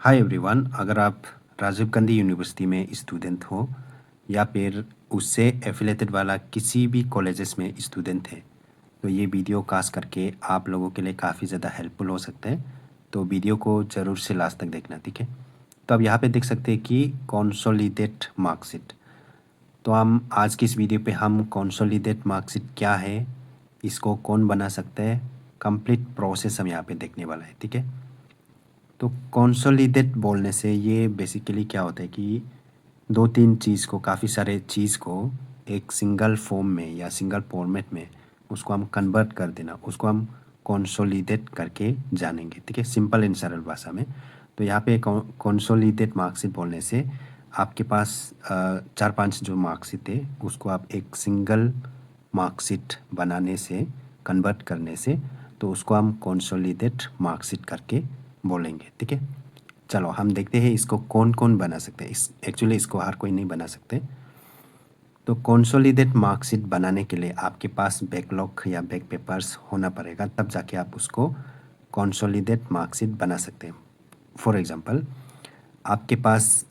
Hi everyone, अगर आप Rajiv Gandhi university में स्टूडेंट हो या फिर उससे एफिलेटेड वाला किसी भी कॉलेजेस में स्टूडेंट है तो ये वीडियो कास्ट करके आप लोगों के लिए काफ़ी ज़्यादा हेल्पफुल हो सकते हैं। तो वीडियो को ज़रूर से लास्ट तक देखना, ठीक है। तो अब यहाँ पे देख सकते हैं कि कॉन्सोलिडेट मार्कशीट। तो हम आज की इस वीडियो पे हम कॉन्सोलिडेट मार्कशीट क्या है, इसको कौन बना सकता है, कंप्लीट प्रोसेस हम यहाँ पे देखने वाला है, ठीक है। तो कंसोलिडेट बोलने से ये बेसिकली क्या होता है कि दो तीन चीज़ को, काफ़ी सारे चीज़ को एक सिंगल फॉर्म में या सिंगल फॉर्मेट में उसको हम कन्वर्ट कर देना, उसको हम कंसोलिडेट करके जानेंगे, ठीक है, सिंपल एंड सरल भाषा में। तो यहाँ पे कंसोलिडेट मार्कशीट बोलने से आपके पास चार पांच जो मार्कशीट है उसको आप एक सिंगल मार्कशीट बनाने से, कन्वर्ट करने से, तो उसको हम कंसोलिडेट मार्कशीट करके बोलेंगे, ठीक है। चलो हम देखते हैं इसको कौन कौन बना सकते हैं। एक्चुअली इसको हर कोई नहीं बना सकते। तो कंसोलिडेट मार्कशीट बनाने के लिए आपके पास बैकलॉग या बैक पेपर्स होना पड़ेगा, तब जाके आप उसको कंसोलिडेट मार्कशीट बना सकते हैं। फॉर एग्जांपल, आपके पास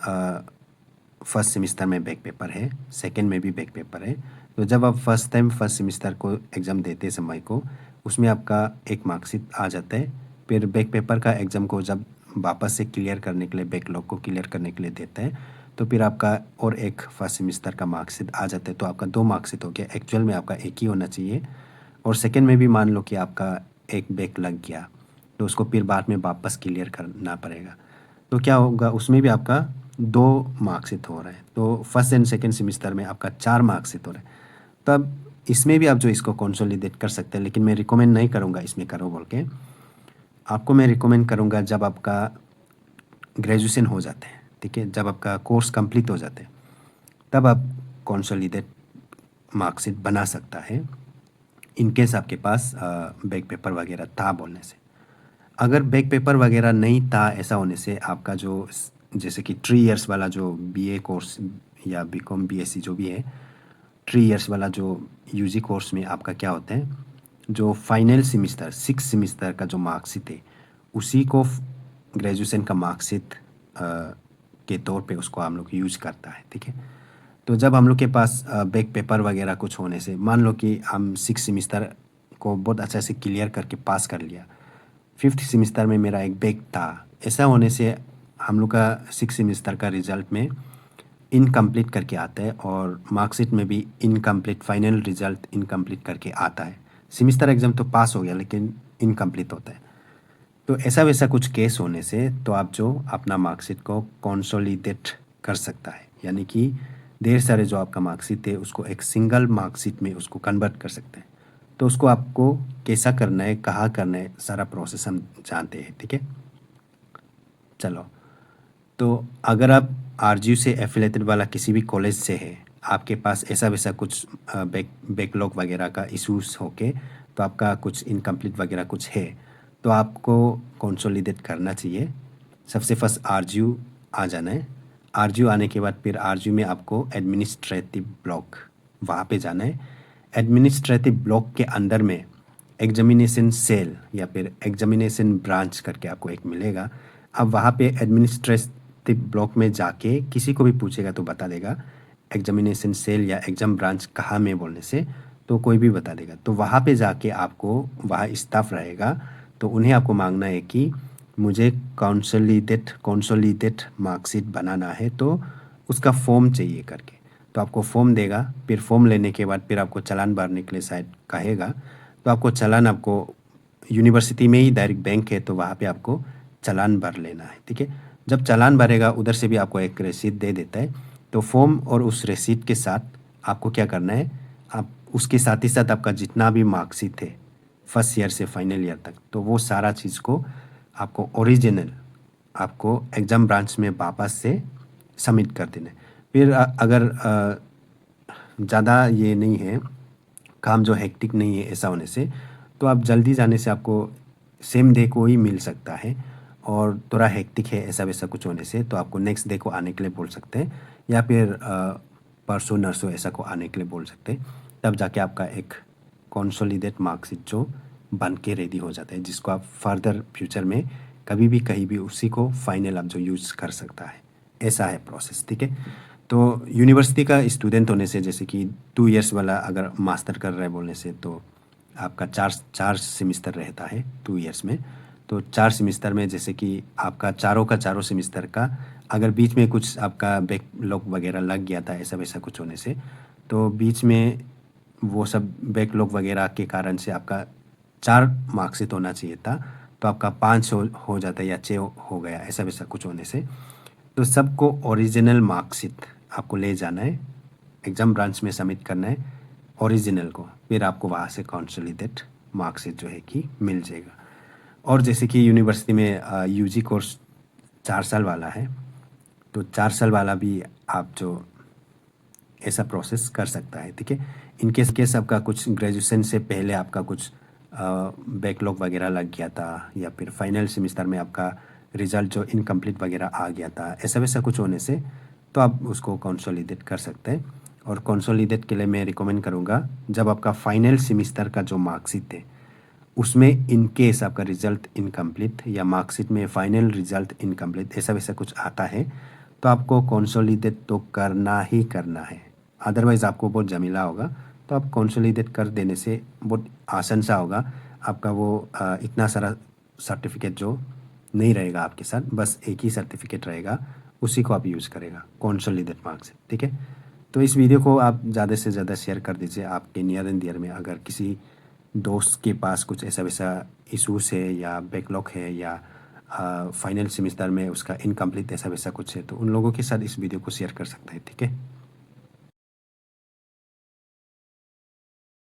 फर्स्ट सेमिस्टर में बैक पेपर है, सेकेंड में भी बैक पेपर है। तो जब आप फर्स्ट टाइम फर्स्ट सेमिस्टर को एग्ज़ाम देते समय को, उसमें आपका एक मार्कशीट आ जाता है। फिर बैक पेपर का एग्ज़ाम को जब वापस से क्लियर करने के लिए, बैकलॉग को क्लियर करने के लिए देते हैं, तो फिर आपका और एक फर्स्ट सेमिस्टर का मार्कशीट आ जाता है। तो आपका दो मार्कशीट हो गया। एक्चुअल में आपका एक ही होना चाहिए। और सेकेंड में भी मान लो कि आपका एक बैक लग गया, तो उसको फिर बाद में वापस क्लियर करना पड़ेगा। तो क्या होगा, उसमें भी आपका दो मार्कशीट हो रहा है। तो फर्स्ट एंड सेकेंड सेमिस्टर में आपका चार मार्कशीट हो रहा है। तब इसमें भी आप जो इसको कंसोलिडेट कर सकते हैं, लेकिन मैं रिकमेंड नहीं करूँगा इसमें करो बोल के। आपको मैं रिकमेंड करूँगा जब आपका ग्रेजुएशन हो जाता है, ठीक है, जब आपका कोर्स कंप्लीट हो जाता है, तब आप कंसोलिडेट मार्कशीट बना सकता है, इनकेस आपके पास बैक पेपर वगैरह था बोलने से। अगर बैक पेपर वगैरह नहीं था, ऐसा होने से आपका जो जैसे कि 3 इयर्स वाला जो बीए कोर्स या बीकॉम बीएससी जो भी है, 3 इयर्स वाला जो यूजी कोर्स में आपका क्या होता है, जो फाइनल सेमिस्टर 6 सेमिस्टर का जो मार्कशीट है, उसी को ग्रेजुएशन का मार्कशीट के तौर पे उसको हम लोग यूज करता है, ठीक है। तो जब हम लोग के पास बैक पेपर वगैरह कुछ होने से, मान लो कि हम 6 सेमिस्टर को बहुत अच्छा से क्लियर करके पास कर लिया, फिफ्थ सेमिस्टर में मेरा एक बैक था, ऐसा होने से हम लोग का 6 सेमिस्टर का रिजल्ट में इनकम्प्लीट करके आता है और मार्कशीट में भी इनकम्प्लीट, फाइनल रिजल्ट इनकम्प्लीट करके आता है। सेमिस्टर एग्ज़ाम तो पास हो गया लेकिन इनकम्प्लीट होता है। तो ऐसा वैसा कुछ केस होने से तो आप जो अपना मार्कशीट को कंसोलिडेट कर सकता है, यानी कि ढेर सारे जो आपका मार्कशीट है उसको एक सिंगल मार्कशीट में उसको कन्वर्ट कर सकते हैं। तो उसको आपको कैसा करना है, कहाँ करना है, सारा प्रोसेस हम जानते हैं, ठीक है। चलो, तो अगर आप आरजीयू से एफिलेटेड वाला किसी भी कॉलेज से है, आपके पास ऐसा वैसा कुछ बैकलॉग वगैरह का इशूज़ होके, तो आपका कुछ इनकम्प्लीट वगैरह कुछ है, तो आपको कंसोलिडेट करना चाहिए। सबसे फर्स्ट आरजीयू आ जाना है। आरजीयू आने के बाद फिर आरजीयू में आपको एडमिनिस्ट्रेटिव ब्लॉक, वहाँ पे जाना है। एडमिनिस्ट्रेटिव ब्लॉक के अंदर में एग्जामिनेशन सेल या फिर एग्जामिनेशन ब्रांच करके आपको एक मिलेगा। अब वहाँ पे एडमिनिस्ट्रेटिव ब्लॉक में जाके किसी को भी पूछेगा तो बता देगा एग्जामिनेशन सेल या एग्जाम ब्रांच कहाँ में बोलने से, तो कोई भी बता देगा। तो वहाँ पे जाके आपको, वहाँ स्टाफ रहेगा, तो उन्हें आपको मांगना है कि मुझे कंसोलिडेट मार्कशीट बनाना है, तो उसका फॉर्म चाहिए करके। तो आपको फॉर्म देगा। फिर फॉर्म लेने के बाद फिर आपको चालान भरने के लिए शायद कहेगा। तो आपको चालान, आपको यूनिवर्सिटी में ही डायरेक्ट बैंक है तो वहाँ पे आपको चालान भर लेना है, ठीक है। जब चालान भरेगा उधर से भी आपको एक रसीद दे देता है। तो फॉर्म और उस रसीद के साथ आपको क्या करना है, आप उसके साथ ही साथ आपका जितना भी मार्कशीट है फर्स्ट ईयर से फाइनल ईयर तक, तो वो सारा चीज़ को आपको ओरिजिनल आपको एग्ज़ाम ब्रांच में वापस से सबमिट कर देना है। फिर अगर ज़्यादा ये नहीं है, काम जो हेक्टिक नहीं है ऐसा होने से, तो आप जल्दी जाने से आपको सेम डे को ही मिल सकता है। और थोड़ा हेक्टिक है ऐसा वैसा कुछ होने से तो आपको नेक्स्ट डे को आने के लिए बोल सकते हैं, या फिर परसों नरसों ऐसा को आने के लिए बोल सकते हैं। तब जाके आपका एक कंसोलिडेट मार्कशीट जो बन के रेडी हो जाता है, जिसको आप फर्दर फ्यूचर में कभी भी कहीं भी उसी को फाइनल आप जो यूज़ कर सकता है। ऐसा है प्रोसेस, ठीक है। तो यूनिवर्सिटी का स्टूडेंट होने से, जैसे कि 2 इयर्स वाला अगर मास्टर कर रहा है बोलने से, तो आपका चार चार सेमिस्टर रहता है 2 इयर्स में। तो 4 सेमिस्टर में जैसे कि आपका चारों का चारों सेमिस्टर का अगर बीच में कुछ आपका बैकलॉग वगैरह लग गया था ऐसा वैसा कुछ होने से, तो बीच में वो सब बैकलॉग वगैरह के कारण से आपका 4 मार्कशीट होना चाहिए था, तो आपका 5 हो जाता है या 6 हो गया ऐसा वैसा कुछ होने से। तो सबको ओरिजिनल मार्कशीट आपको ले जाना है, एग्ज़ाम ब्रांच में सबमिट करना है ओरिजिनल को, फिर आपको वहाँ से कंसोलिडेट मार्कशीट जो है कि मिल जाएगा। और जैसे कि यूनिवर्सिटी में यूजी कोर्स 4 साल वाला है, तो 4 साल वाला भी आप जो ऐसा प्रोसेस कर सकता है, ठीक है। इन केस आपका कुछ ग्रेजुएशन से पहले आपका कुछ बैकलॉग वगैरह लग गया था, या फिर फाइनल सेमिस्टर में आपका रिज़ल्ट जो इनकम्प्लीट वगैरह आ गया था ऐसा वैसा कुछ होने से, तो आप उसको कंसोलिडेट कर सकते हैं। और कंसोलिडेट के लिए मैं रिकमेंड करूँगा, जब आपका फाइनल सेमिस्टर का जो मार्कशीट है उसमें इन केस आपका रिज़ल्ट इनकम्प्लीट या मार्कशीट में फाइनल रिज़ल्ट इनकम्प्लीट ऐसा वैसा कुछ आता है, तो आपको कंसोलिडेट तो करना ही करना है, अदरवाइज़ आपको बहुत झमेला होगा। तो आप कंसोलिडेट कर देने से बहुत आसान सा होगा आपका वो इतना सारा सर्टिफिकेट जो नहीं रहेगा आपके साथ, बस एक ही सर्टिफिकेट रहेगा, उसी को आप यूज़ करेगा कंसोलिडेट मार्क्स, ठीक है। तो इस वीडियो को आप ज़्यादा से ज़्यादा शेयर कर दीजिए आपके नियर एंड डियर में, अगर किसी दोस्त के पास कुछ ऐसा वैसा इशूज़ है या बैकलॉग है या फाइनल सेमिस्टर में उसका इनकम्प्लीट ऐसा वैसा कुछ है, तो उन लोगों के साथ इस वीडियो को शेयर कर सकता है, ठीक है।